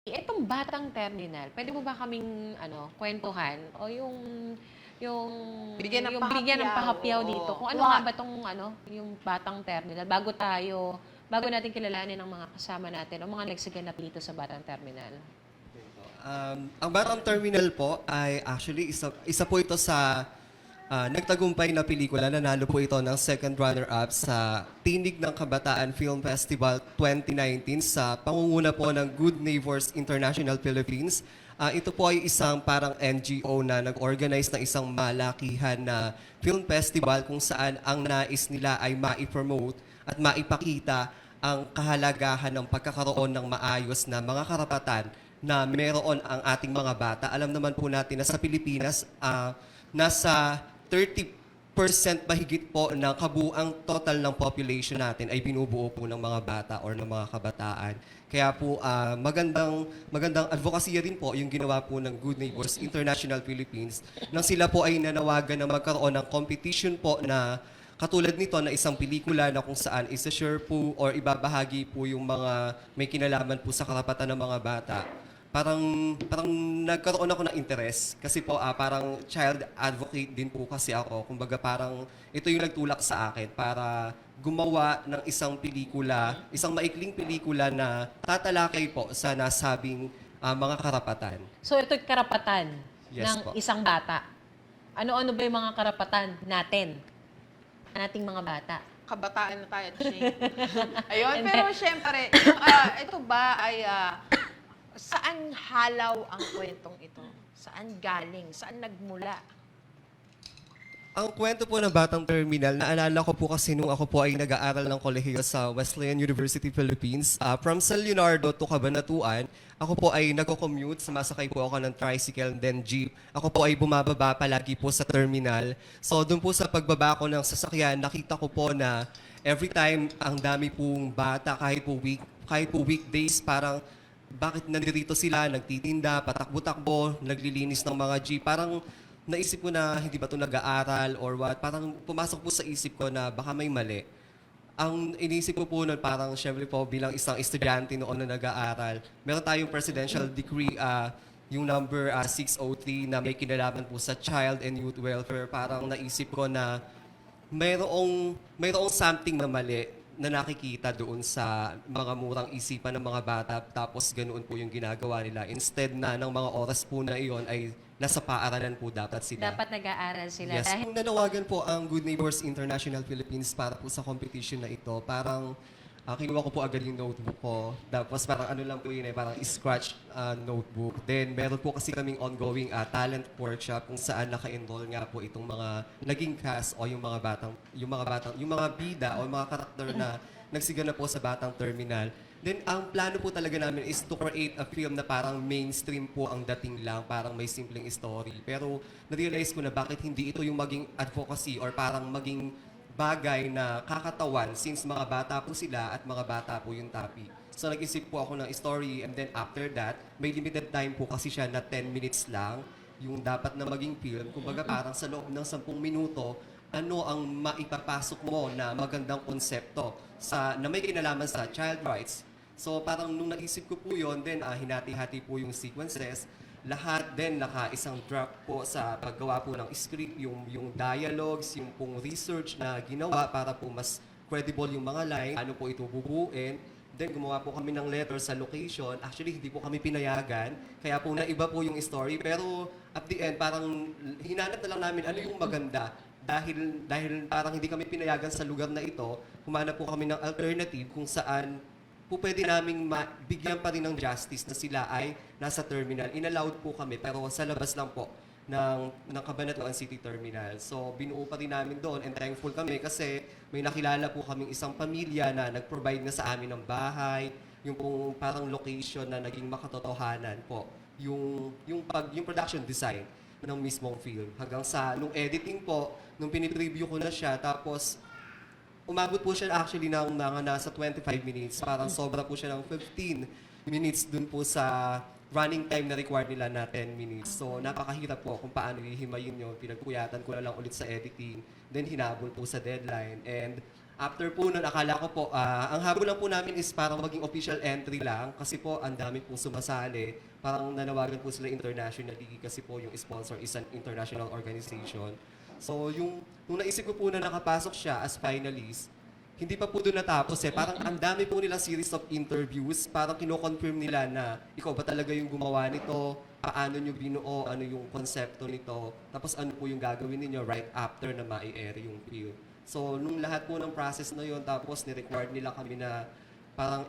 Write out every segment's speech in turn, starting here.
Itong Batang Terminal, puwede mo ba kaming kuwentuhan o yung Bigyan ng bigyan ng pahapyaw, pahapyaw oo. dito kung ano nga ba 'tong yung Batang Terminal bago natin kilalanin ang mga kasama natin o mga nagsiganap dito sa Batang Terminal? Ang Batang Terminal po ay actually isa po ito sa nagtagumpay na pelikula. Nanalo po ito ng second runner-up sa Tinig ng Kabataan Film Festival 2019 sa pangunguna po ng Good Neighbors International Philippines. Ito po ay isang parang NGO na nag-organize ng isang malakihan na film festival kung saan ang nais nila ay ma-promote at maipakita ang kahalagahan ng pagkakaroon ng maayos na mga karapatan na meron ang ating mga bata. Alam naman po natin na sa Pilipinas, nasa 30% mahigit po ng kabuang total ng population natin ay binubuo po ng mga bata or ng mga kabataan. Kaya po magandang advocacy din po yung ginawa po ng Good Neighbors International Philippines nang sila po ay nanawagan na magkaroon ng competition po na katulad nito na isang pelikula na kung saan isa-share po or ibabahagi po yung mga may kinalaman po sa karapatan ng mga bata. Parang nagkaroon ako ng interest kasi po parang child advocate din po kasi ako. Kumbaga parang ito yung nagtulak sa akin para gumawa ng isang pelikula, isang maikling pelikula na tatalakay po sa nasabing mga karapatan. So ito'y karapatan Yes ng po. isang bata. Ano-ano ba yung mga karapatan nating mga bata? Kabataan na tayo, Shane. Ayun, pero siyempre, ito ba ay saan halaw ang kwentong ito? Saan galing? Saan nagmula? Ang kwento po ng Batang Terminal, naalala ko po kasi nung ako po ay nag-aaral ng kolehiyo sa Wesleyan University, Philippines. From San Leonardo to Cabanatuan, ako po ay nagko-commute, sumasakay po ako ng tricycle and then jeep. Ako po ay bumababa palagi po sa terminal. So doon po sa pagbaba ko ng sasakyan, nakita ko po na every time ang dami pong bata, kahit po weekdays, parang bakit nandito sila, nagtitinda, patakbo-takbo, naglilinis ng mga jeep. Parang naisip ko na hindi ba ito nag-aaral or what. Parang pumasok po sa isip ko na baka may mali. Ang inisip ko po nun, parang syempre po bilang isang estudyante noon na nag-aaral, meron tayong presidential decree, yung number 603 na may kinalaman po sa child and youth welfare. Parang naisip ko na mayroong something na mali na nakikita doon sa mga murang isipan ng mga bata tapos ganoon po yung ginagawa nila. Instead na ng mga oras po na iyon ay nasa paaralan po dapat sila. Dapat nag-aaral sila. Yes. Kung nanawagan po ang Good Neighbors International Philippines para po sa competition na ito, parang kinuha ko po agad yung notebook ko. Tapos parang ano lang po yun parang scratch notebook. Then meron po kasi kaming ongoing talent workshop kung saan naka-enroll nga po itong mga naging cast o yung mga bida o yung mga karakter na nagsigana po sa Batang Terminal. Then, ang plano po talaga namin is to create a film na parang mainstream po ang dating lang, parang may simpleng story. Pero, na-realize ko na bakit hindi ito yung maging advocacy or parang maging bagay na kakatawan since mga bata po sila at mga bata po yung topic. So, nag-isip po ako ng story and then after that, may limited time po kasi siya na 10 minutes lang yung dapat na maging film. Kumbaga parang sa loob ng 10 minuto, ano ang maipapasok mo na magandang konsepto na may kinalaman sa child rights. So parang nung naisip ko po yun, then hinati-hati po yung sequences. Lahat din naka-isang draft po sa paggawa po ng script, yung dialogues, yung pong research na ginawa para po mas credible yung mga line, ano po ito bubuin. Then gumawa po kami ng letter sa location. Actually, hindi po kami pinayagan. Kaya po naiba po yung story. Pero at the end, parang hinanap na lang namin ano yung maganda. Dahil parang hindi kami pinayagan sa lugar na ito, humanap po kami ng alternative kung saan po pwede naming bigyan pa rin ng justice na sila ay nasa terminal. Inallowed po kami, pero sa labas lang po ng Cabanatuan City Terminal. So, binuo pa rin namin doon and thankful kami kasi may nakilala po kaming isang pamilya na nag-provide na sa amin ng bahay, yung pong parang location na naging makatotohanan po, yung production design ng mismong film. Hanggang sa, nung editing po, nung pinipreview ko na siya, tapos umabot po siya actually ng mga nasa 25 minutes. Parang sobra po siya ng 15 minutes dun po sa running time na required nila na 10 minutes. So, napakahirap po kung paano ihimayin yun. Pinagpuyatan ko na lang ulit sa editing. Then, hinabol po sa deadline. And After po nun, akala ko po, ang habol lang po namin is parang maging official entry lang kasi po ang dami pong sumasali. Parang nanawagan po sila internationally kasi po yung sponsor is an international organization. So nung naisip ko po na nakapasok siya as finalist, hindi pa po doon natapos eh. Parang ang dami po nilang series of interviews. Parang kino-confirm nila na ikaw ba talaga yung gumawa nito, paano nyo binuo, ano yung konsepto nito, tapos ano po yung gagawin ninyo right after na ma-air yung film. So, nung lahat po ng process na yun, tapos ni-required nila kami na parang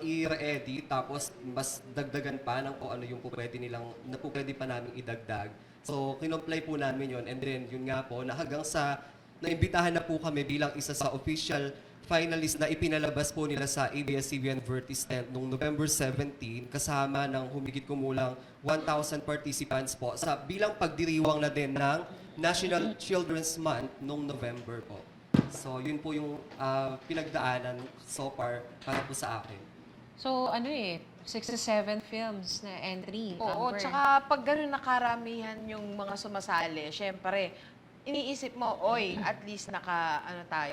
i-re-edit, tapos mas dagdagan pa ng kung ano yung po pwede nilang, na po pwede pa namin idagdag. So, kinomply po namin yun. And then, yun nga po, na hanggang sa, naimbitahan na po kami bilang isa sa official finalist na ipinalabas po nila sa ABS-CBN Vertistent noong November 17, kasama ng humigit kumulang 1,000 participants po sa bilang pagdiriwang na din ng National Children's Month noong November po. So, yun po yung pinagdaanan so far para po sa akin. So, 67 films na entry. Oo, Amber. tsaka pag gano'n nakaramihan yung mga sumasali, syempre, iniisip mo, oy, at least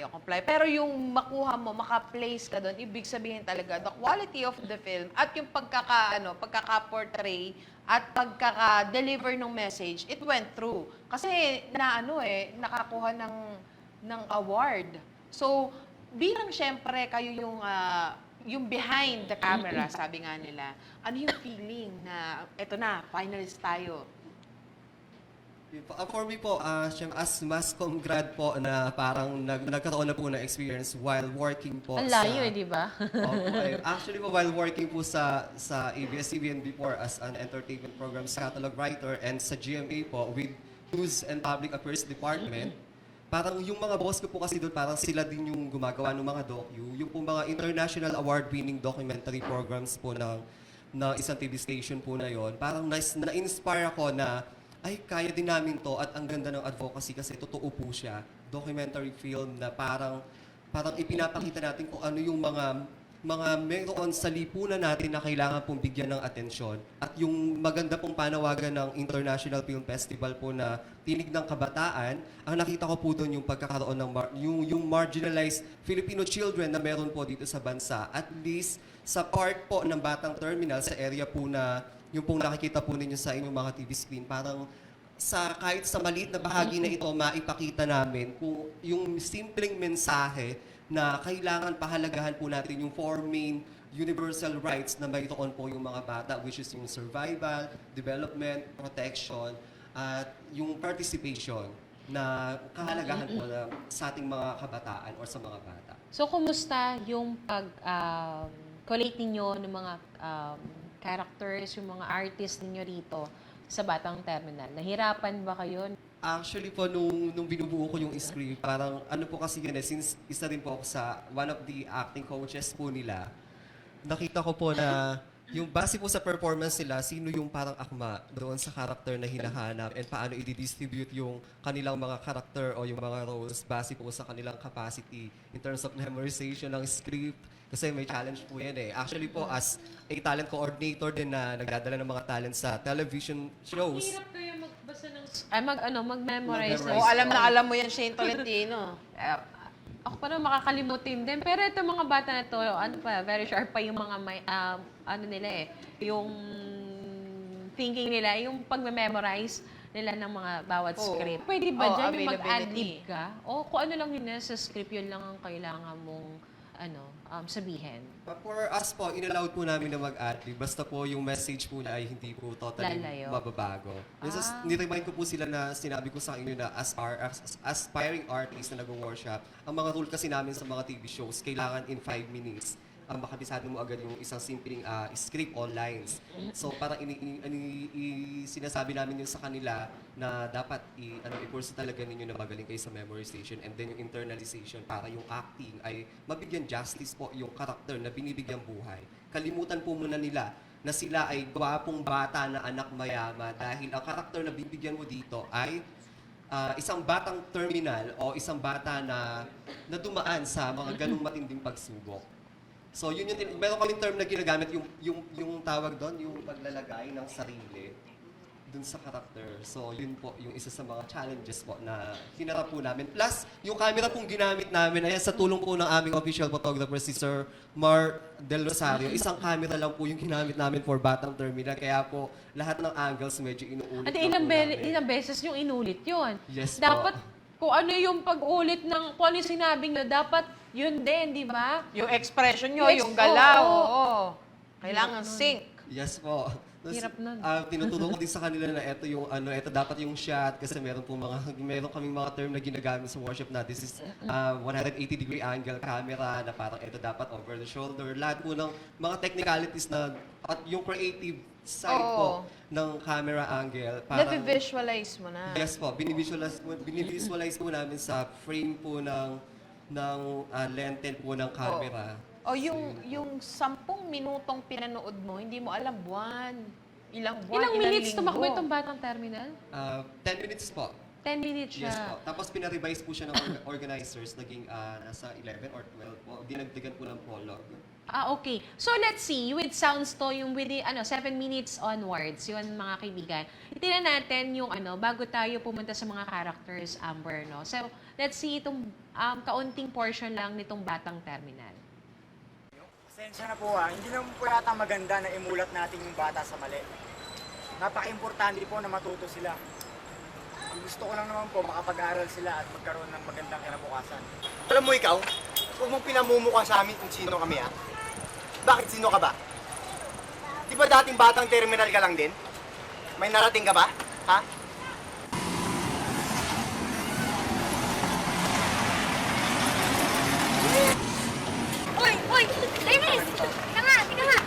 comply. Pero yung makuha mo, maka-place ka doon, ibig sabihin talaga, the quality of the film at yung pagkaka-portray at pagkaka-deliver ng message, it went through. Kasi nakakuha ng award. So, bilang syempre kayo yung behind the camera, sabi nga nila, ano yung feeling na, eto na, finalist tayo? For me po, as Mascom grad po na parang nagkaroon na po na experience while working po Ang layo di ba? Actually po, while working po sa ABS-CBN before as an entertainment programs catalog writer and sa GMA po with News and Public Affairs Department, parang yung mga boss ko po kasi doon, parang sila din yung gumagawa ng mga docu, yung po mga international award-winning documentary programs po ng isang TV station po na yon. Parang na-inspire ako na ay, kaya din namin to at ang ganda ng advocacy kasi totoo po siya. Documentary film na parang ipinapakita natin kung ano yung mga meron sa lipunan natin na kailangan pong bigyan ng atensyon. At yung maganda pong panawagan ng International Film Festival po na Tinig ng Kabataan, ang nakita ko po doon yung pagkakaroon ng yung marginalized Filipino children na meron po dito sa bansa. At least sa part po ng Batang Terminal, sa area po na yung pong nakikita po ninyo sa inyong mga TV screen, parang kahit sa maliit na bahagi na ito, maipakita namin kung yung simpleng mensahe na kailangan pahalagahan po natin yung four main universal rights na mayroon po yung mga bata, which is yung survival, development, protection, at yung participation na kahalagahan po na sa ating mga kabataan or sa mga bata. So, kumusta yung collate ninyo ng mga characters, yung mga artists ninyo rito sa Batang Terminal? Nahirapan ba kayo? Actually po, nung binubuo ko yung script, parang ano po kasi yun since isa rin po ako sa one of the acting coaches po nila, nakita ko po na yung base po sa performance nila, sino yung parang akma doon sa character na hinahanap and paano i-distribute yung kanilang mga character o yung mga roles base po sa kanilang capacity in terms of memorization ng script. Kasi may challenge po yan eh. Actually po, as a talent coordinator din na nagdadala ng mga talent sa television shows. Hirap kayo magbasa ng... mag-memorize. Mag-memorize. Alam mo yan, Shane Tolentino. Ako pa na makakalimutin din. Pero ito mga bata na to, very sharp pa yung mga yung thinking nila, yung pag-memorize nila ng mga bawat Oo. script. Pwede ba dyan yung availability. mag-ad-lib ka? O kung ano lang yun sa script, yun lang ang kailangan mong sabihin. For us po, inallowed po namin na mag-ad-lib. Basta po yung message po na ay hindi po totally Lalayo. mababago. Niremind ko po sila na sinabi ko sa inyo na as aspiring artists na nag-workshop, ang mga rule kasi namin sa mga TV shows, kailangan in 5 minutes makabisado mo agad yung isang simpleng script o lines. So parang sinasabi namin yun sa kanila na dapat i-pursue talaga ninyo na magaling kayo sa memorization and then yung internalization para yung acting ay mabigyan justice po yung karakter na binibigyang buhay. Kalimutan po muna nila na sila ay gwapong bata na anak mayama dahil ang karakter na bibigyan mo dito ay isang batang terminal o isang bata na dumaan sa mga ganung matinding pagsubok. So yun meron kaming term na ginagamit yung tawag doon, yung paglalagay ng sarili. dun sa karakter. So, yun po yung isa sa mga challenges po na hinarap po namin. Plus, yung camera pong ginamit namin, ayan, sa tulong po ng aming official photographer, si Sir Mar Del Rosario, isang camera lang po yung ginamit namin for Batang Terminal. Kaya po, lahat ng angles medyo inuulit At lang po namin. ilang beses yung inulit yun. Yes po. Dapat, kung ano yung pag-ulit ng, kung ano yung sinabi nyo, dapat yun din, di ba? Yung expression nyo, Yes, yung galaw, oo. oo. Kailangan Hirap nun. sync. Yes po. Tapos, Hirap nun. tinuturo ko din sa kanila na ito yung ito dapat yung shot kasi meron kaming mga term na ginagamit sa worship na this is 180-degree angle camera na parang ito dapat over the shoulder. Lahat po ng mga technicalities na at yung creative side po Oo. ng camera angle. Na-visualize mo na. Yes po, binivisualize po namin sa frame po ng lenten po ng camera. O yung 10 minutong pinanood mo, hindi mo alam buwan. Ilang buwan, Ilang minutes linggo. tumakbo itong Batang Terminal? 10 minutes po. 10 minutes siya. Yes po. Tapos pinarevise po siya ng organizers, naging nasa 11 or 12 po. Dinagdagan po ng prologue. Okay. So let's see, with sounds to, yung within 7 minutes onwards, yun mga kaibigan. Itinan natin yung bago tayo pumunta sa mga characters, Amber, no? So let's see itong kaunting portion lang nitong Batang Terminal. Pasensya na po hindi naman po yata maganda na imulat natin yung bata sa mali. Napaka-importante po na matuto sila. Ang gusto ko lang naman po makapag-aral sila at magkaroon ng magandang kinabukasan. Alam mo ikaw, huwag mong pinamumukha sa amin kung sino kami Bakit sino ka ba? Di ba dating Batang Terminal ka lang din? May narating ka ba? Ha? Hoy! Dennis! Tika nga!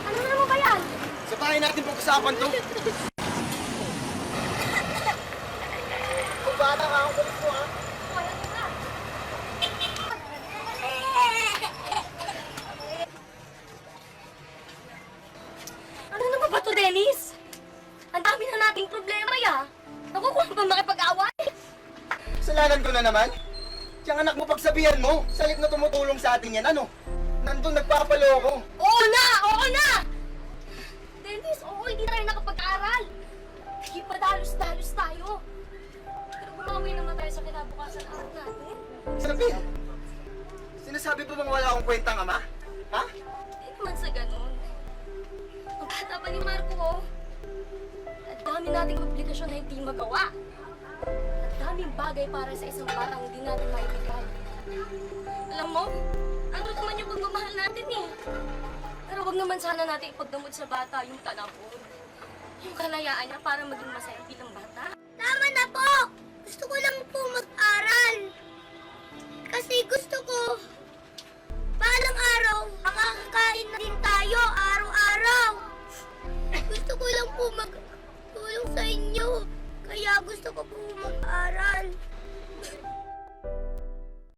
Ano naman ba yan? Sa bahay natin pag-usapan to. Kung bata ka, ang kulit mo Hoy, ano nga? Ano naman ba to, Dennis? Ang dami na nating problema, Naku, kung ano ba makipag-away? Kasalanan ko na naman. Yung anak mo pagsabihan mo, salit na tumutulong sa atin yan, Nandun nagpapaloko. Oo na! Dennis, hindi tayo nakapag-aral. Naging padalos-dalos tayo. Pero bumawi naman tayo sa kinabukasan ng anak natin. Sabi, sinasabi pa bang wala akong kwentang ama? Ha? Hindi naman sa ganun. Ang bata pa ni Marco, At dami nating obligasyon na hindi magawa. At daming bagay para sa isang batang hindi natin maibigay. Alam mo, ano naman yung pagmamahal natin Pero wag naman sana natin ipagdamot sa bata yung talangkod. Yung kalayaan niya para maging masaya bilang bata. Tama na po! Gusto ko lang po mag-aral. Kasi gusto ko, balang araw, makakakain na din tayo araw-araw. Gusto ko lang po mag-tulong sa inyo. Kaya gusto ko po mag-aral.